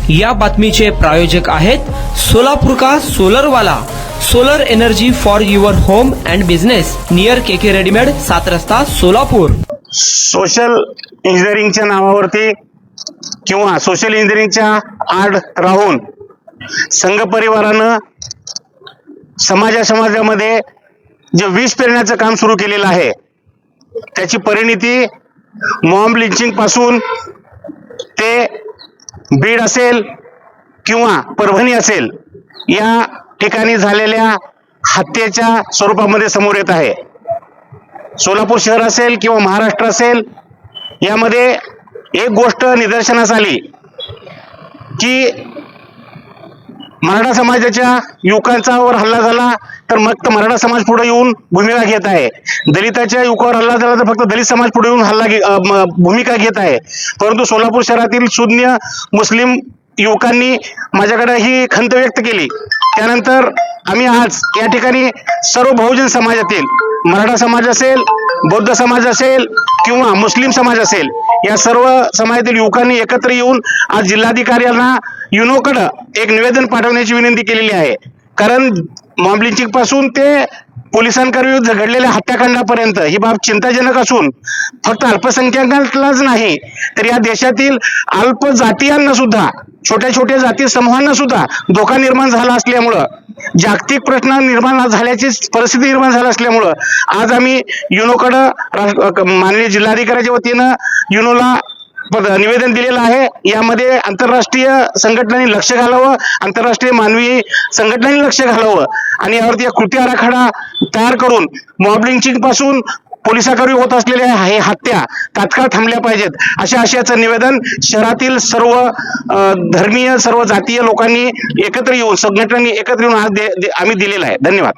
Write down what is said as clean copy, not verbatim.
या बातमीचे प्रायोजक आहेत सोलापूर का सोलरवाला, solar energy for your home and business, near KK readymade, 7 रस्ता, सोलापूर। सोशल इंजिनिअरिंगच्या नावावरती किंवा सोशल इंजिनिअरिंगच्या आड राहून संघ परिवारानं समाजामध्ये जे विष पेरण्याचं काम सुरू केलेलं आहे, त्याची परिणिती मॉब लिंचिंग पासून ते बीड असेल किंवा परभणी असेल या ठिकाणी झालेल्या हत्येच्या स्वरूपामध्ये समोर येत आहे। सोलापूर शहर असेल किंवा महाराष्ट्र असेल, यामध्ये एक गोष्ट निदर्शनास आली की मराठा समाजाच्या युवकांच्यावर हल्ला झाला तर मग मराठा समाज पुढे येऊन भूमिका घेत आहे, दलिताच्या युवकावर हल्ला झाला तर फक्त दलित समाज पुढे येऊन भूमिका घेत आहे। परंतु सोलापूर शहरातील शून्य मुस्लिम युवकांनी माझ्याकडे ही खंत व्यक्त केली। त्यानंतर आम्ही आज या ठिकाणी सर्व बहुजन समाजातील मराठा समाज असेल, बौद्ध समाज असेल किंवा मुस्लिम समाज असेल, या सर्व समाजातील युवकांनी एकत्र येऊन आज जिल्हाधिकाऱ्यांना युनोकडे एक निवेदन पाठवण्याची विनंती केलेली आहे। कारण मॉब लिंचिंग पासून ते पोलिसांविरुद्ध घडलेल्या हत्याकांडापर्यंत ही बाब चिंताजनक असून फक्त अल्पसंख्याकांनाच नाही तर या देशातील अल्प जातीयांना सुद्धा, छोट्या छोट्या जाती समूहांना सुद्धा धोका निर्माण झाला असल्यामुळं, जागतिक प्रश्न निर्माण झाल्याची परिस्थिती निर्माण झाली असल्यामुळं आज आम्ही युनोकडे माननीय जिल्हाधिकाऱ्याच्या वतीनं युनोला निवेदन दिलेलं आहे। यामध्ये आंतरराष्ट्रीय संघटनांनी लक्ष घालावं, आंतरराष्ट्रीय मानवी संघटनांनी लक्ष घालावं आणि यावरती एक कृती आराखडा तयार करून मॉब लिंचिंग पासून पोलिसांकडे होत असलेल्या हे हत्या तात्काळ थांबल्या पाहिजेत, अशा आशयाचं निवेदन शहरातील सर्व धर्मीय, सर्व जातीय लोकांनी एकत्र येऊन, संघटनांनी एकत्र येऊन आज आम्ही दिलेलं आहे। धन्यवाद।